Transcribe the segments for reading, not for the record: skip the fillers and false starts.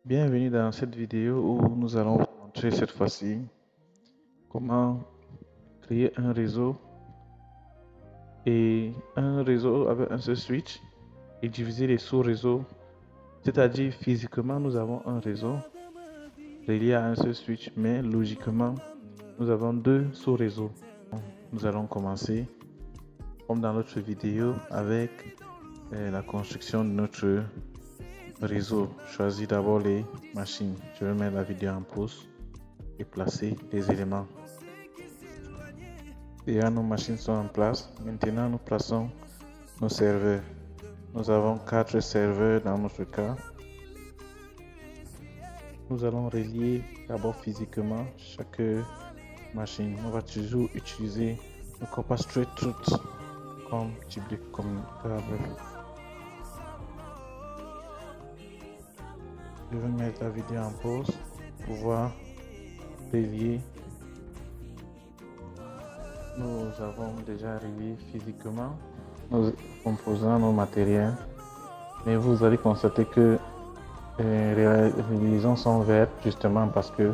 Bienvenue dans cette vidéo où nous allons vous montrer cette fois-ci comment créer un réseau avec un seul switch et diviser les sous-réseaux. C'est-à-dire physiquement nous avons un réseau relié à un seul switch, mais logiquement nous avons deux sous-réseaux. Nous allons commencer comme dans l'autre vidéo avec la construction de notre réseau. Choisis d'abord les machines. Je vais mettre la vidéo en pause et placer les éléments. Déjà nos machines sont en place. Maintenant nous plaçons nos serveurs. Nous avons 4 serveurs dans notre cas. Nous allons relier d'abord physiquement chaque machine. On va toujours utiliser le Copper Straight Truth comme type de communicable. Je vais mettre la vidéo en pause pour pouvoir relier. Nous avons déjà relié physiquement nos composants, nos matériels, mais vous allez constater que les liaisons sont vertes justement parce que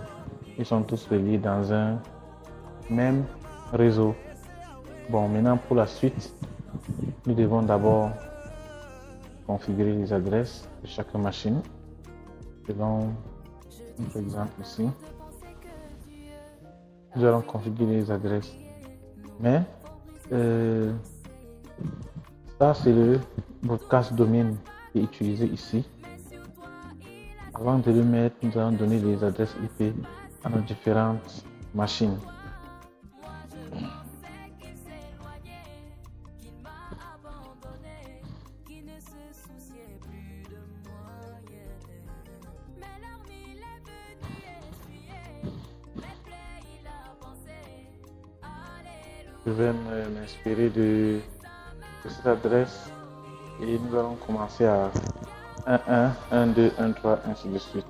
ils sont tous reliés dans un même réseau. Bon, maintenant pour la suite, nous devons d'abord configurer les adresses de chaque machine. Selon notre exemple ici, nous allons configurer les adresses. Mais ça c'est le broadcast domain qui est utilisé ici. Avant de le mettre, nous allons donner les adresses IP à nos différentes machines. Je vais m'inspirer de cette adresse et nous allons commencer à 1, 1, 1, 2, 1, 3, ainsi de suite.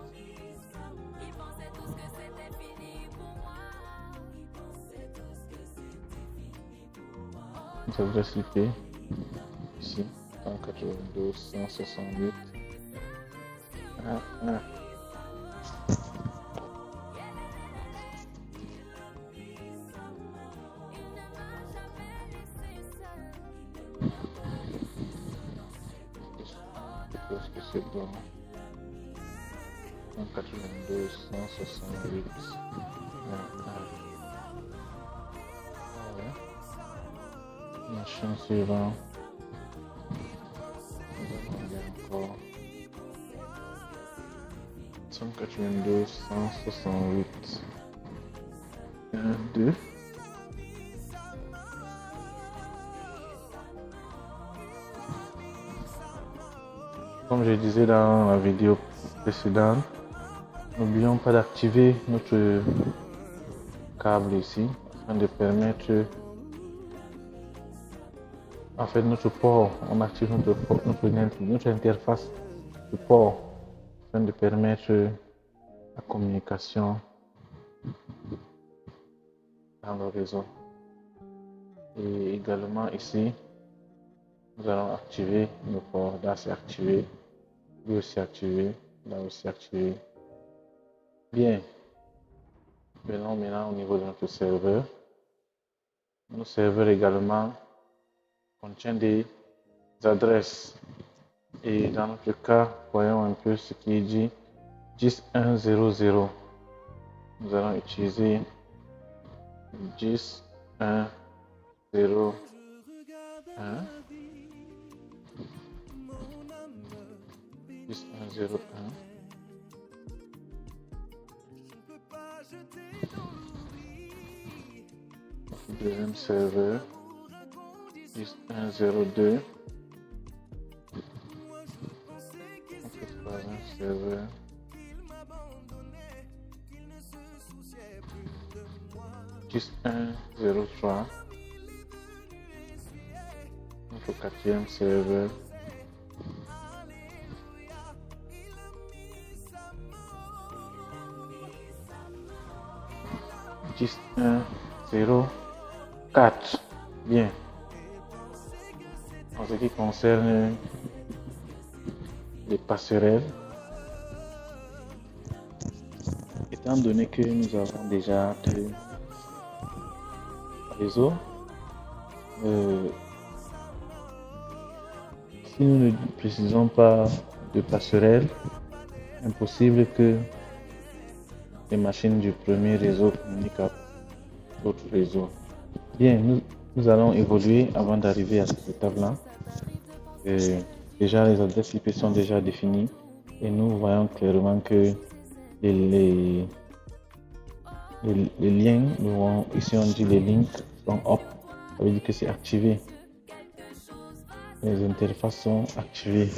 Notre adresse IP ici, 192, 168, 1, 1. Je pense que c'est bon. 192, 168, 1, 1. Machine suivante. Nous allons encore 192, 168, 1, 2. Comme je disais dans la vidéo précédente, n'oublions pas d'activer notre câble ici afin de permettre, notre port, on active notre interface de port afin de permettre la communication dans le réseau. Et également ici, nous allons activer nos ports. Là c'est activé, lui aussi activé, là aussi activé. Bien. Maintenant au niveau de notre serveur, nos serveurs également contiennent des adresses. Et dans notre cas, voyons un peu ce qui est dit 10.1.0.0. Nous allons utiliser 10.1.0.1. 10.1.0.1. Deuxième serveur 10.1.0.2. Notre troisième serveur 10.1.0.3. Notre quatrième serveur 10.1.0.4. Bien. En ce qui concerne les passerelles, étant donné que nous avons déjà deux réseaux, si nous ne précisons pas de passerelle, impossible que les machines du premier réseau communiquent à l'autre réseau. Bien, nous allons évoluer avant d'arriver à cette étape-là. Déjà, les adresses IP sont déjà définies et nous voyons clairement que les liens, ici on dit les links sont up, ça veut dire que c'est activé. Les interfaces sont activées.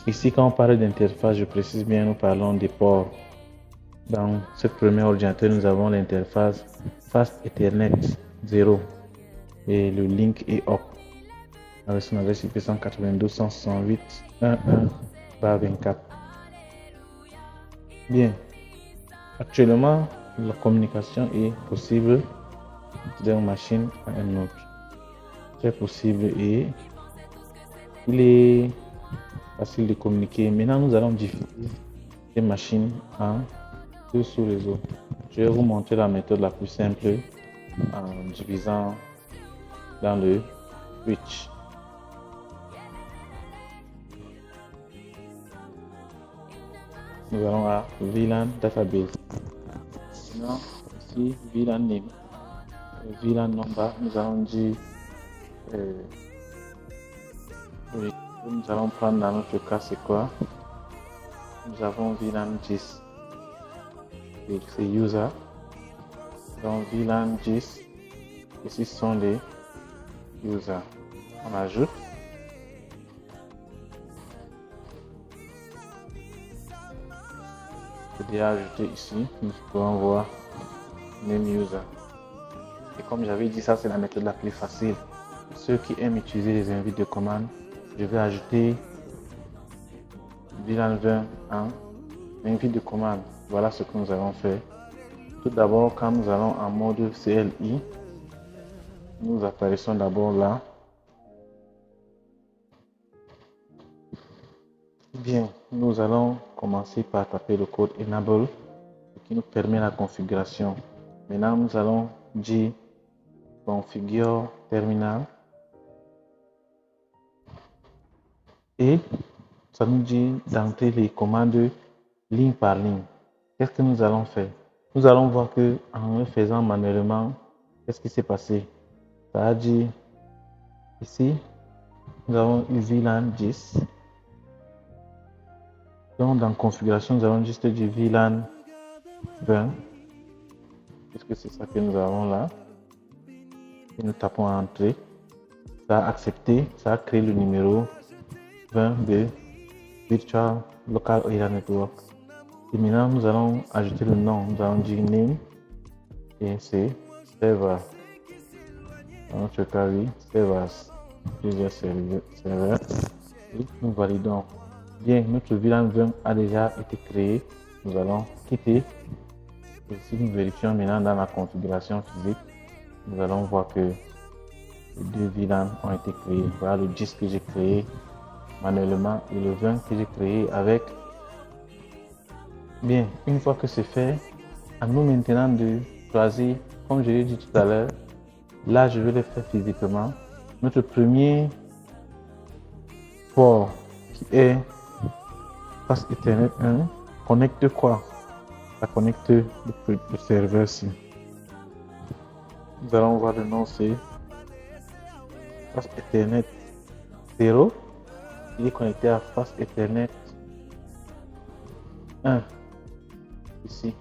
Ici, quand on parle d'interface, je précise bien, nous parlons des ports. Dans ce premier ordinateur, nous avons l'interface Fast Ethernet 0 et le link est up avec son adresse IP 192.168.1.1/24. Bien, actuellement, la communication est possible d'une machine à une autre. C'est possible et il est facile de communiquer. Maintenant, nous allons diviser les machines en deux sous-réseaux. Je vais vous montrer la méthode la plus simple en divisant dans le switch. Nous allons à VLAN Database. Maintenant, ici, VLAN Name. VLAN Number, nous allons dire nous allons prendre dans notre cas c'est quoi? Nous avons VLAN 10. C'est user. Donc VLAN 10. Ici sont les users. On ajoute. Je vais déjà ajouter ici. Nous pouvons voir name user. Et comme j'avais dit, ça c'est la méthode la plus facile. Ceux qui aiment utiliser les invites de commande, je vais ajouter VLAN 20 en invite de commande. Voilà ce que nous allons faire. Tout d'abord, quand nous allons en mode CLI, nous apparaissons d'abord là. Bien, nous allons commencer par taper le code enable, ce qui nous permet la configuration. Maintenant, nous allons dire configure terminal et ça nous dit d'entrer les commandes ligne par ligne. Qu'est-ce que nous allons faire? Nous allons voir que en le faisant manuellement, qu'est-ce qui s'est passé? Ça a dit ici, nous avons eu VLAN 10. Donc dans configuration, nous allons juste dire VLAN 20, puisque c'est ça que nous avons là. Et nous tapons entrée. Ça a accepté, ça a créé le numéro 20 de Virtual Local Area Network. Et maintenant, nous allons ajouter le nom. Nous allons dire name et c'est server. Dans notre cas, oui, servers. Plusieurs serveurs. Et nous validons. Bien, notre VLAN 20 a déjà été créé. Nous allons quitter. Et si nous vérifions maintenant dans la configuration physique, nous allons voir que les deux VLAN ont été créés. Voilà le 10 que j'ai créé manuellement et le 20 que j'ai créé avec. Bien, une fois que c'est fait, à nous maintenant de choisir, comme je l'ai dit tout à l'heure, là je vais le faire physiquement. Notre premier port qui est Fast Ethernet 1 connecte quoi? Ça connecte le serveur-ci. Nous allons voir le nom, c'est Fast Ethernet 0. Il est connecté à Fast Ethernet 1. Ici.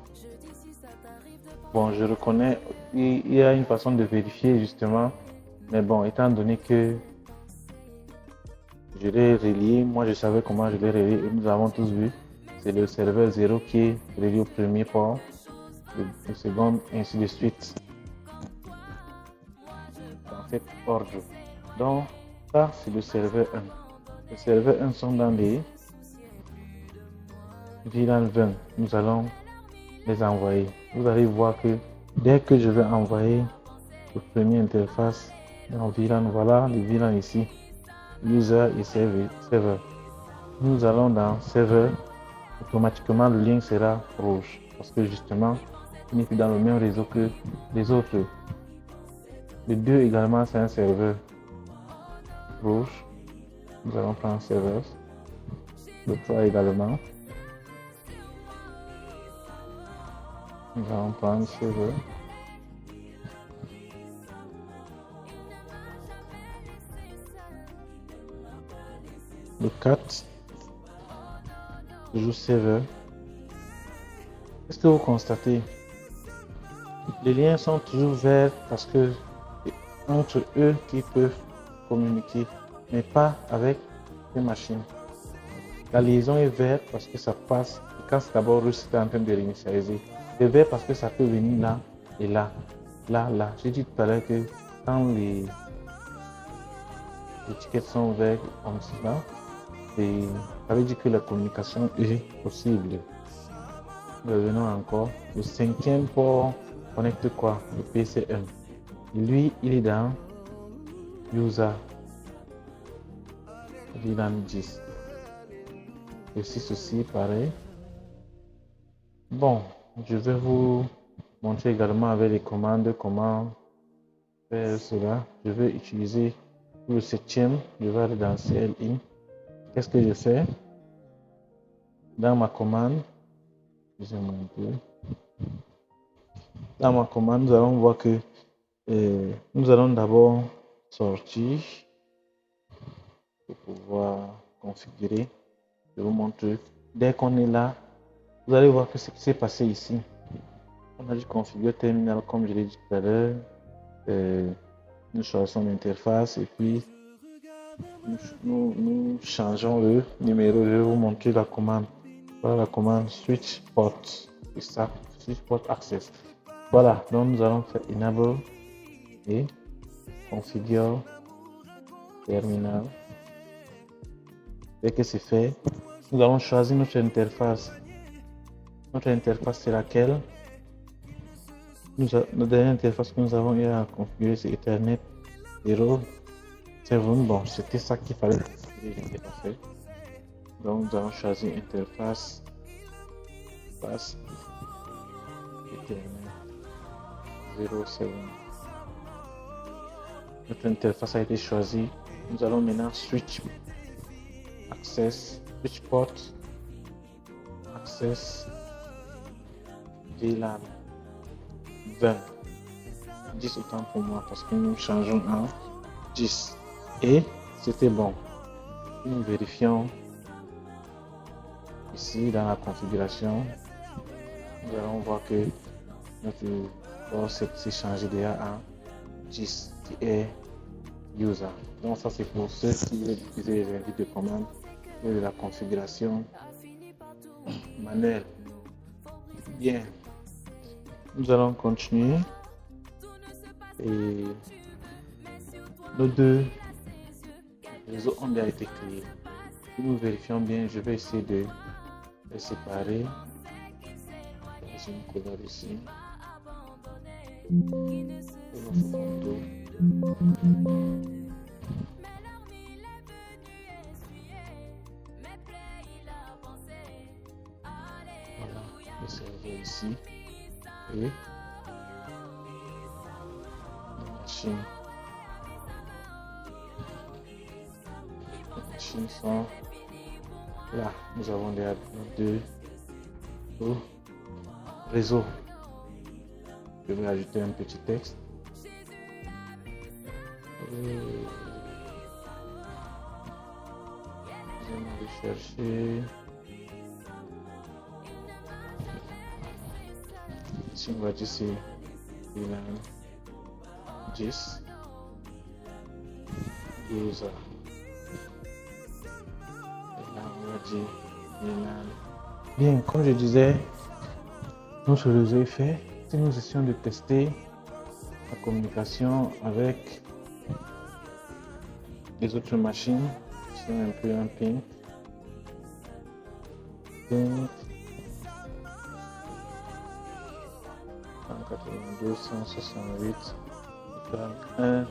Bon, je reconnais, il y a une façon de vérifier justement, mais bon, étant donné que je l'ai relié, moi je savais comment je l'ai relié et nous avons tous vu, c'est le serveur 0 qui est relié au premier port, le second, ainsi de suite. Dans cet ordre. Donc, ça c'est le serveur 1. Les serveurs 1 sont dans les VLAN 20. Nous allons les envoyer. Vous allez voir que dès que je vais envoyer le premier interface dans VLAN, voilà le VLAN ici, user et server. Nous allons dans server automatiquement le lien sera rouge parce que justement, il n'est plus dans le même réseau que les autres. Le 2 également, c'est un serveur rouge. Nous allons prendre serveur. Le 3 également. Nous allons prendre serveur. Le 4, toujours serveur. Est-ce que vous constatez? Les liens sont toujours verts parce que entre eux qui peuvent communiquer, mais pas avec les machines. La liaison est verte parce que ça passe. Et quand c'est d'abord rouge, c'est en train de réinitialiser. C'est vert parce que ça peut venir là et là. Là. J'ai dit tout à l'heure que quand les étiquettes sont vertes comme cela, ça veut dire que la communication est possible. Revenons encore. Le 5e port connecte quoi? Le PCM. Lui, il est dans User. Il est dans 10. Le 6 aussi, pareil. Bon, je vais vous montrer également avec les commandes comment faire cela. Je vais utiliser le 7e. Je vais aller dans CLI. Qu'est-ce que je fais? Dans ma commande, dans ma commande, nous allons voir que nous allons d'abord sortir pour pouvoir configurer. Je vous montre. Dès qu'on est là, vous allez voir que ce qui s'est passé ici. On a dit configurer terminal comme je l'ai dit tout à l'heure. Nous choisissons l'interface et puis nous changeons le numéro. Je vais vous montrer la commande. Voilà la commande switch port. C'est ça, switch port access. Voilà, donc nous allons faire enable et configure terminal. Dès que c'est fait, nous allons choisir notre interface. Notre interface c'est laquelle? La dernière interface que nous avons eu à configurer, c'est Ethernet 0.7. Bon, c'était ça qu'il fallait configurer, fait. Donc nous allons choisir interface Ethernet 0.7. Notre interface a été choisie. Nous allons maintenant switch access, switch port, access, VLAN 20. 10 autant pour moi parce que nous changeons en 10. Et c'était bon. Nous vérifions ici dans la configuration. Nous allons voir que notre port s'est changé déjà en 10 qui est user. Donc ça c'est pour ceux qui veulent utiliser les invités de commande et de la configuration manuelle. Bien, nous allons continuer et nos deux réseaux ont déjà été créés. Si nous vérifions bien, je vais essayer de les séparer. J'ai une couleur ici. Voilà, le serveur ici et les machines. Les machines sont là. Nous avons déjà deux réseaux. Je vais ajouter un petit texte. Je vais aller chercher. Si on va dire c'est 10 user. Et là on va dire bien, comme je disais, notre réseau est fait. Si nous essayons de tester la communication avec les autres machines, c'est un peu un ping. 192, 168, étoile 1,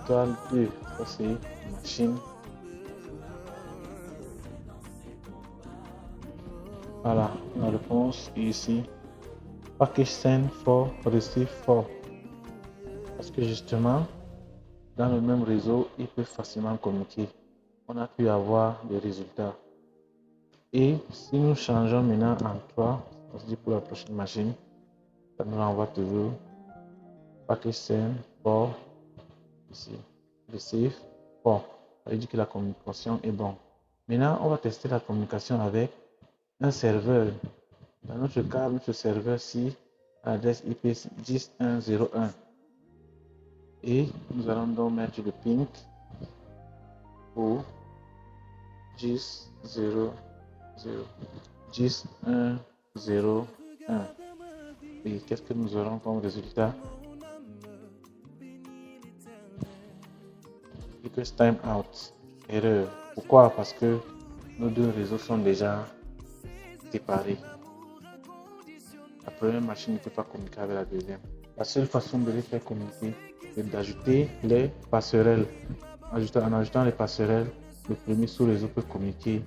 étoile 2, ça c'est machine. Voilà, la réponse est ici. Package send for, receive for. Parce que justement, dans le même réseau, ils peuvent facilement communiquer. On a pu avoir des résultats. Et si nous changeons maintenant en 3, on se dit pour la prochaine machine, ça nous renvoie toujours package send for, ici, receive for. Ça veut dire que la communication est bonne. Maintenant, on va tester la communication avec un serveur. Dans notre cas, notre serveur-ci, l'adresse IP 10.1.0.1. Et nous allons donc mettre le ping pour 10.1.0.1. Et qu'est-ce que nous aurons comme résultat? Request timeout, erreur. Pourquoi? Parce que nos deux réseaux sont déjà séparés. La première machine ne peut pas communiquer avec la deuxième. La seule façon de les faire communiquer, c'est d'ajouter les passerelles. En ajoutant les passerelles, le premier sous-réseau peut communiquer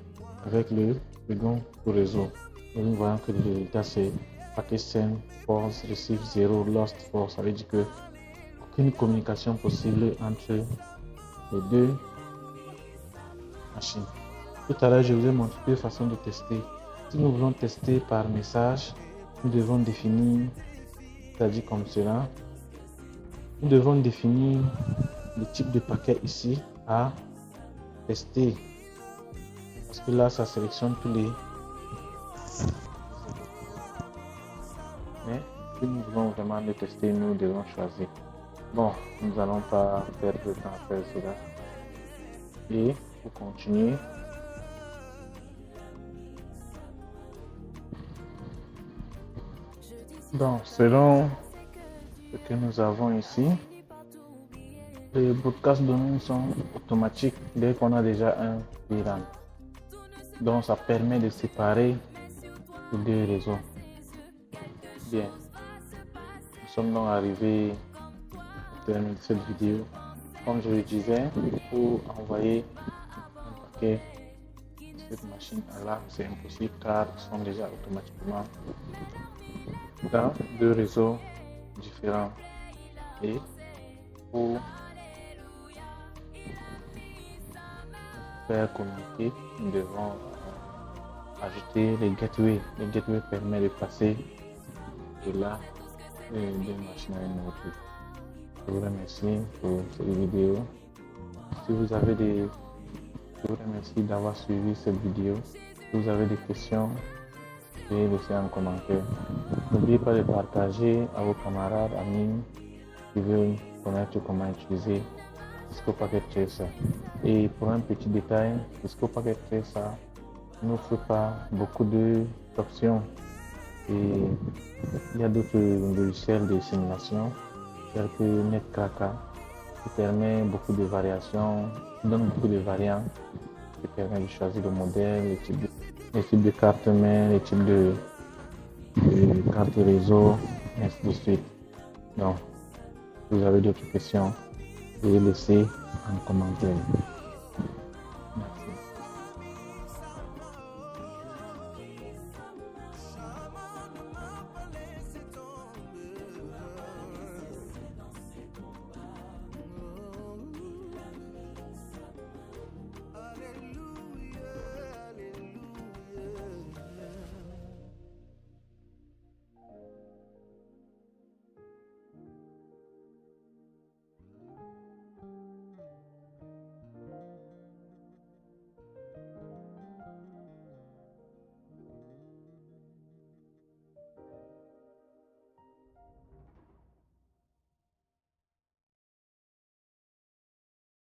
avec le second sous-réseau. Et nous voyons que le résultat c'est package send, false, receive 0, lost, false. Ça veut dire que aucune communication possible entre les deux machines. Tout à l'heure, je vous ai montré deux façons de tester. Si nous voulons tester par message, nous devons définir, c'est-à-dire comme cela, nous devons définir le type de paquet ici à tester. Parce que là, ça sélectionne tous les... Mais si nous voulons vraiment le tester, nous devons choisir. Bon, nous n'allons pas perdre de temps à faire cela. Et pour continuer, donc selon ce que nous avons ici, les broadcasts de nous sont automatiques dès qu'on a déjà un VLAN. Donc ça permet de séparer les deux réseaux. Bien, nous sommes donc arrivés au terme de cette vidéo. Comme je le disais, pour envoyer un paquet de cette machine là, c'est impossible car ils sont déjà automatiquement dans deux réseaux différents. Et pour faire communiquer, nous devons ajouter les gateways. Les gateways permettent de passer de là d'une machine à une autre. Je vous remercie pour cette vidéo. Si vous avez je vous remercie d'avoir suivi cette vidéo. Si vous avez des questions, veuillez laisser un commentaire. N'oubliez pas de partager à vos camarades, amis qui veulent connaître comment utiliser Cisco Packet Tracer. Et pour un petit détail, Cisco Packet Tracer n'offre pas beaucoup d'options. Et il y a d'autres logiciels de simulation tels que Netcracker qui permet beaucoup de variations, qui donne beaucoup de variantes, qui permet de choisir le modèle, les types de cartes mères, les types de cartes réseau, et ainsi de suite. Donc, si vous avez d'autres questions, veuillez laisser un commentaire.